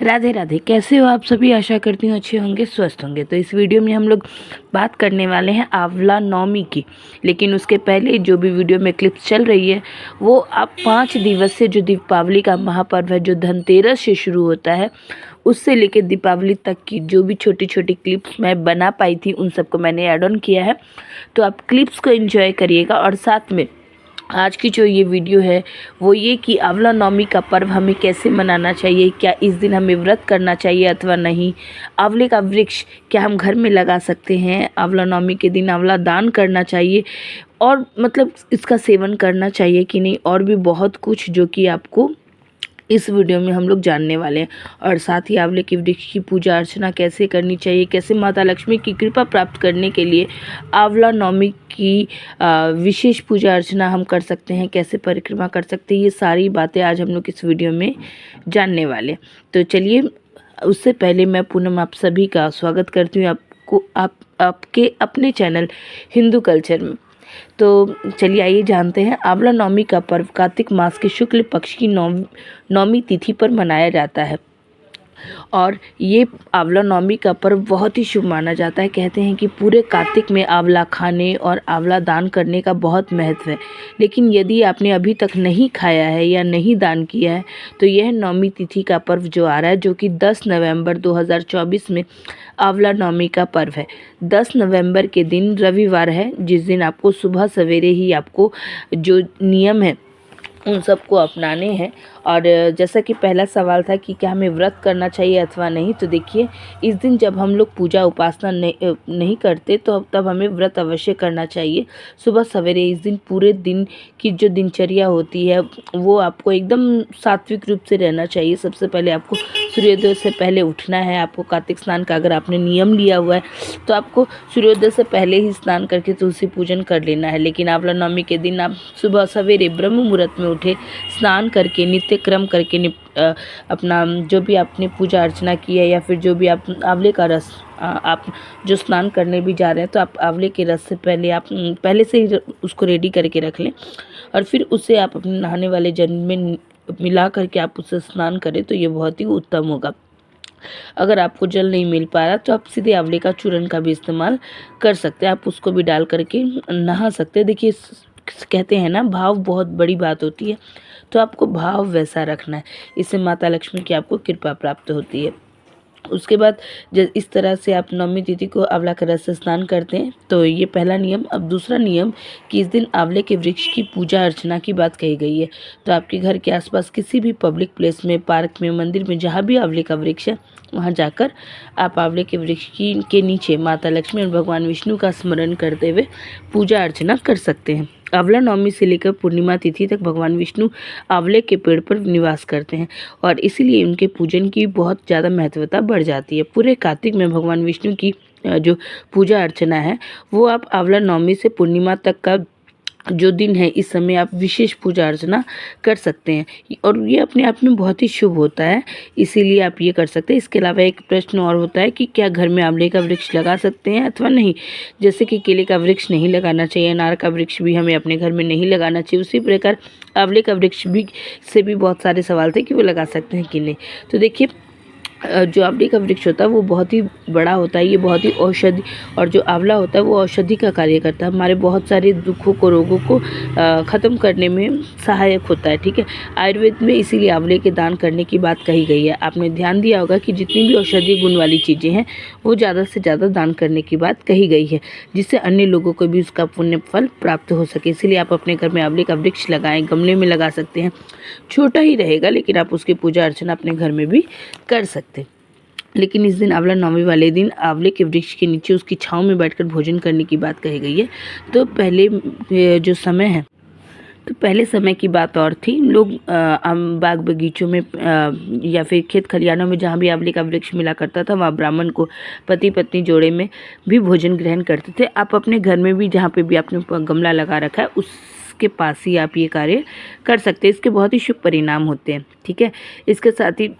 राधे राधे। कैसे हो आप सभी? आशा करती हूँ अच्छे होंगे, स्वस्थ होंगे। तो इस वीडियो में हम लोग बात करने वाले हैं आंवला नवमी की। लेकिन उसके पहले जो भी वीडियो में क्लिप्स चल रही है वो आप 5 दिवसीय जो दीपावली का महापर्व है, जो धनतेरस से शुरू होता है, उससे लेकर दीपावली तक की जो भी छोटी छोटी क्लिप्स मैं बना पाई थी उन सबको मैंने ऐड ऑन किया है। तो आप क्लिप्स को एंजॉय करिएगा। और साथ में आज की जो ये वीडियो है वो ये कि आंवला नवमी का पर्व हमें कैसे मनाना चाहिए, क्या इस दिन हमें व्रत करना चाहिए अथवा नहीं, आंवले का वृक्ष क्या हम घर में लगा सकते हैं, आंवला नवमी के दिन आंवला दान करना चाहिए और मतलब इसका सेवन करना चाहिए कि नहीं, और भी बहुत कुछ जो कि आपको इस वीडियो में हम लोग जानने वाले हैं। और साथ ही आंवले के वृक्ष की पूजा अर्चना कैसे करनी चाहिए, कैसे माता लक्ष्मी की कृपा प्राप्त करने के लिए आंवला नवमी की विशेष पूजा अर्चना हम कर सकते हैं, कैसे परिक्रमा कर सकते हैं, ये सारी बातें आज हम लोग इस वीडियो में जानने वाले। तो चलिए, उससे पहले मैं पूनम आप सभी का स्वागत करती हूँ आपके अपने चैनल हिंदू कल्चर में। तो चलिए आइए जानते हैं। आंवला नवमी का पर्व कार्तिक मास के शुक्ल पक्ष की नवमी तिथि पर मनाया जाता है और ये आंवला नवमी का पर्व बहुत ही शुभ माना जाता है। कहते हैं कि पूरे कार्तिक में आंवला खाने और आंवला दान करने का बहुत महत्व है। लेकिन यदि आपने अभी तक नहीं खाया है या नहीं दान किया है तो यह नवमी तिथि का पर्व जो आ रहा है, जो कि 10 नवंबर 2024 में आंवला नवमी का पर्व है। 10 नवंबर के दिन रविवार है, जिस दिन आपको सुबह सवेरे ही आपको जो नियम है उन सबको अपनाने हैं। और जैसा कि पहला सवाल था कि क्या हमें व्रत करना चाहिए अथवा नहीं, तो देखिए, इस दिन जब हम लोग पूजा उपासना नहीं करते तो तब हमें व्रत अवश्य करना चाहिए। सुबह सवेरे इस दिन पूरे दिन की जो दिनचर्या होती है वो आपको एकदम सात्विक रूप से रहना चाहिए। सबसे पहले आपको सूर्योदय से पहले उठना है। आपको कार्तिक स्नान का अगर आपने नियम लिया हुआ है तो आपको सूर्योदय से पहले ही स्नान करके तुलसी पूजन कर लेना है। लेकिन आंवला नवमी के दिन आप सुबह सवेरे ब्रह्म मुहूर्त में उठे, स्नान करके नित्य क्रम करके अपना जो भी आपने पूजा अर्चना की है या फिर जो भी आप आंवले का रस आप जो स्नान करने भी जा रहे हैं तो आप आंवले के रस से पहले आप पहले से ही उसको रेडी करके रख लें और फिर उसे आप अपने नहाने वाले जल में मिला करके आप उससे स्नान करें तो ये बहुत ही उत्तम होगा। अगर आपको जल नहीं मिल पा रहा तो आप सीधे आंवले का चूर्ण का भी इस्तेमाल कर सकते हैं, आप उसको भी डाल करके नहा सकते हैं। देखिए, कहते हैं ना, भाव बहुत बड़ी बात होती है, तो आपको भाव वैसा रखना है, इससे माता लक्ष्मी की आपको कृपा प्राप्त होती है। उसके बाद जब इस तरह से आप नवमी तिथि को आंवला के रस से स्नान करते हैं तो ये पहला नियम। अब दूसरा नियम कि इस दिन आंवले के वृक्ष की पूजा अर्चना की बात कही गई है। तो आपके घर के आसपास किसी भी पब्लिक प्लेस में, पार्क में, मंदिर में, जहाँ भी आंवले का वृक्ष है वहाँ जाकर आप आंवले के वृक्ष के नीचे माता लक्ष्मी और भगवान विष्णु का स्मरण करते हुए पूजा अर्चना कर सकते हैं। आंवला नवमी से लेकर पूर्णिमा तिथि तक भगवान विष्णु आंवले के पेड़ पर निवास करते हैं और इसीलिए उनके पूजन की बहुत ज़्यादा महत्वता बढ़ जाती है। पूरे कार्तिक में भगवान विष्णु की जो पूजा अर्चना है वो आप आंवला नवमी से पूर्णिमा तक का जो दिन है इस समय आप विशेष पूजा अर्चना कर सकते हैं और ये अपने आप में बहुत ही शुभ होता है, इसीलिए आप ये कर सकते हैं। इसके अलावा एक प्रश्न और होता है कि क्या घर में आंवले का वृक्ष लगा सकते हैं अथवा नहीं। जैसे कि केले का वृक्ष नहीं लगाना चाहिए, अनार का वृक्ष भी हमें अपने घर में नहीं लगाना चाहिए, उसी प्रकार आंवले का वृक्ष भी से भी बहुत सारे सवाल थे कि वो लगा सकते हैं कि नहीं। तो देखिए, जो आंवले का वृक्ष होता है वो बहुत ही बड़ा होता है, ये बहुत ही औषधि, और जो आंवला होता है वो औषधि का कार्य करता है, हमारे बहुत सारे दुखों को, रोगों को ख़त्म करने में सहायक होता है। ठीक है, आयुर्वेद में इसीलिए आंवले के दान करने की बात कही गई है। आपने ध्यान दिया होगा कि जितनी भी औषधीय गुण वाली चीज़ें हैं वो ज़्यादा से ज़्यादा दान करने की बात कही गई है, जिससे अन्य लोगों को भी उसका पुण्य फल प्राप्त हो सके। इसीलिए आप अपने घर में आंवले का वृक्ष लगाएं, गमले में लगा सकते हैं, छोटा ही रहेगा लेकिन आप उसकी पूजा अर्चना अपने घर में भी कर सकते हैं। लेकिन इस दिन आंवला नवमी वाले दिन आंवले के वृक्ष के नीचे उसकी छांव में बैठकर भोजन करने की बात कही गई है। तो पहले जो समय है, तो पहले समय की बात और थी। लोग बाग बगीचों में या फिर खेत खलिहानों में जहाँ भी आंवले का वृक्ष मिला करता था वहाँ ब्राह्मण को पति पत्नी जोड़े में भी भोजन ग्रहण करते थे। आप अपने घर में भी जहाँ पे भी आपने गमला लगा रखा है उसके पास ही आप ये कार्य कर सकते हैं, इसके बहुत ही शुभ परिणाम होते हैं। ठीक है, इसके साथ ही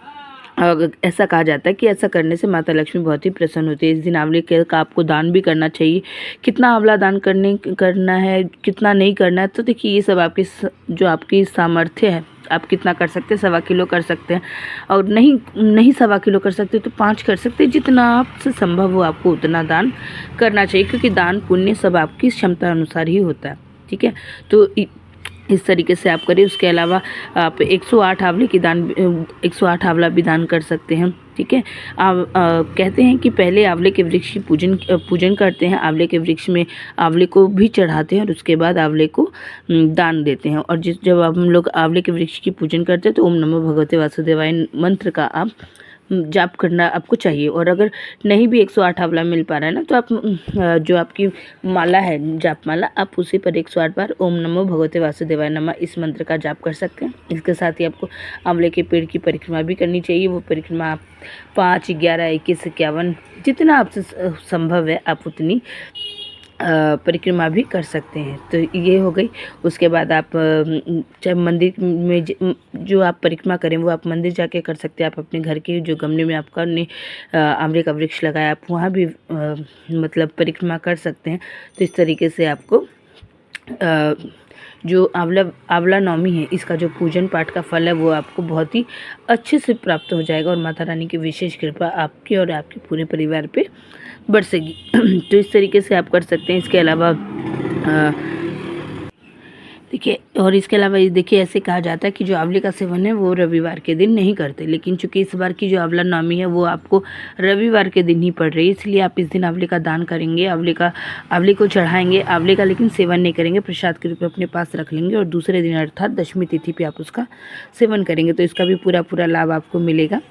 ऐसा कहा जाता है कि ऐसा करने से माता लक्ष्मी बहुत ही प्रसन्न होती है। इस दिन आंवले का आपको दान भी करना चाहिए। कितना आंवला दान करना है, कितना नहीं करना है, तो देखिए ये सब जो आपकी सामर्थ्य है, आप कितना कर सकते हैं। 1.25 किलो कर सकते हैं, और नहीं 1.25 किलो कर सकते तो 5 कर सकते हैं। जितना आपसे संभव हो आपको उतना दान करना चाहिए, क्योंकि दान पुण्य सब आपकी क्षमता अनुसार ही होता है। ठीक है, तो इस तरीके से आप करिए। उसके अलावा आप 108 आंवला भी दान कर सकते हैं। ठीक है, आप कहते हैं कि पहले आंवले के वृक्ष की पूजन करते हैं, आंवले के वृक्ष में आंवले को भी चढ़ाते हैं, और उसके बाद आंवले को दान देते हैं। और जब हम लोग आंवले के वृक्ष की पूजन करते हैं तो ओम नमो भगवते वासुदेवाय मंत्र का आप जाप करना आपको चाहिए। और अगर नहीं भी 108 आंवला मिल पा रहा है ना, तो आप जो आपकी माला है, जाप माला, आप उसी पर 108 बार ओम नमो भगवते वासुदेवाय नमः इस मंत्र का जाप कर सकते हैं। इसके साथ ही आपको आंवले के पेड़ की परिक्रमा भी करनी चाहिए। वो परिक्रमा आप 5, 11, 21, 51 जितना आपसे संभव है आप उतनी परिक्रमा भी कर सकते हैं। तो ये हो गई। उसके बाद आप चाहे मंदिर में जो आप परिक्रमा करें वो आप मंदिर जाके कर सकते हैं। आप अपने घर के जो गमले में आपका ने आंवले का वृक्ष लगाया, आप वहाँ भी मतलब परिक्रमा कर सकते हैं। तो इस तरीके से आपको जो आंवला नवमी है, इसका जो पूजन पाठ का फल है वो आपको बहुत ही अच्छे से प्राप्त हो जाएगा, और माता रानी की विशेष कृपा आपके और आपके पूरे परिवार पे बरसेगी। तो इस तरीके से आप कर सकते हैं। इसके अलावा देखिए, और इसके अलावा ये देखिए, ऐसे कहा जाता है कि जो आंवले का सेवन है वो रविवार के दिन नहीं करते, लेकिन चूंकि इस बार की जो आंवला नवमी है वो आपको रविवार के दिन ही पड़ रही है, इसलिए आप इस दिन आंवले का दान करेंगे, आंवले को चढ़ाएंगे, आंवले का लेकिन सेवन नहीं करेंगे, प्रसाद के रूप में अपने पास रख लेंगे, और दूसरे दिन अर्थात दशमी तिथि पर आप उसका सेवन करेंगे। तो इसका भी पूरा लाभ आपको मिलेगा।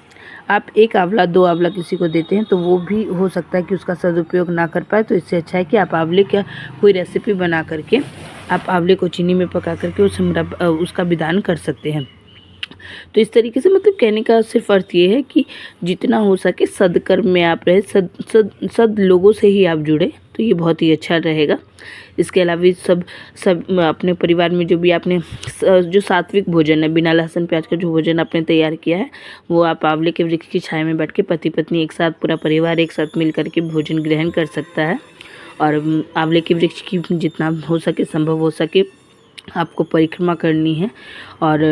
आप 1 आंवला 2 आंवला किसी को देते हैं तो वो भी हो सकता है कि उसका सदुपयोग ना कर पाए, तो इससे अच्छा है कि आप आंवले का कोई रेसिपी बना करके आप आंवले को चीनी में पका करके उसका विदान कर सकते हैं। तो इस तरीके से मतलब कहने का सिर्फ अर्थ ये है कि जितना हो सके सदकर्म में आप रहे, सद लोगों से ही आप जुड़े, तो ये बहुत ही अच्छा रहेगा। इसके अलावा सब अपने परिवार में जो भी आपने जो सात्विक भोजन है, बिना लहसुन प्याज का जो भोजन आपने तैयार किया है, वो आप आंवले के वृक्ष की छाया में बैठ के पति पत्नी एक साथ, पूरा परिवार एक साथ मिल करके भोजन ग्रहण कर सकता है। और आंवले के वृक्ष की जितना हो सके, संभव हो सके, आपको परिक्रमा करनी है। और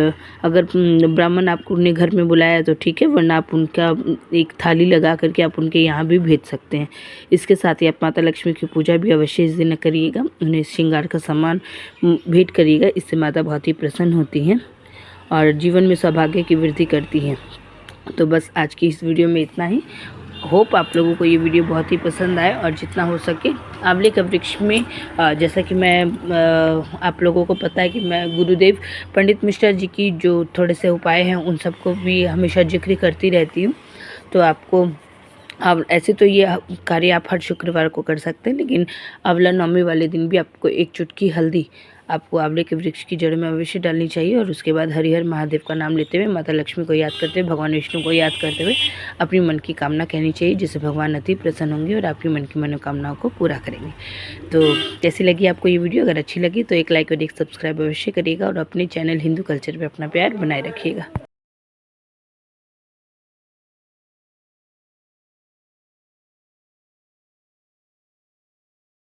अगर ब्राह्मण आपको अपने घर में बुलाया तो ठीक है, वरना आप उनका एक थाली लगा करके आप उनके यहाँ भी भेज सकते हैं। इसके साथ ही आप माता लक्ष्मी की पूजा भी अवश्य इस दिन करिएगा, उन्हें श्रृंगार का सामान भेंट करिएगा। इससे माता बहुत ही प्रसन्न होती हैं और जीवन में सौभाग्य की वृद्धि करती हैं। तो बस आज की इस वीडियो में इतना ही। होप आप लोगों को ये वीडियो बहुत ही पसंद आए, और जितना हो सके आंवले का वृक्ष में जैसा कि मैं आप लोगों को पता है कि मैं गुरुदेव पंडित मिश्रा जी की जो थोड़े से उपाय हैं उन सबको भी हमेशा जिक्र करती रहती हूँ। तो आपको अब ऐसे तो ये कार्य आप हर शुक्रवार को कर सकते हैं, लेकिन आंवला नवमी वाले दिन भी आपको 1 चुटकी हल्दी आपको आंवले के वृक्ष की जड़ में अवश्य डालनी चाहिए। और उसके बाद हरिहर महादेव का नाम लेते हुए, माता लक्ष्मी को याद करते हुए, भगवान विष्णु को याद करते हुए अपनी मन की कामना कहनी चाहिए, जिससे भगवान अति प्रसन्न होंगे और आपकी मन की मनोकामनाओं को पूरा करेंगे। तो कैसी लगी आपको ये वीडियो? अगर अच्छी लगी तो एक लाइक और एक सब्सक्राइब अवश्य करिएगा, और अपने चैनल हिंदू कल्चर पर अपना प्यार बनाए रखिएगा।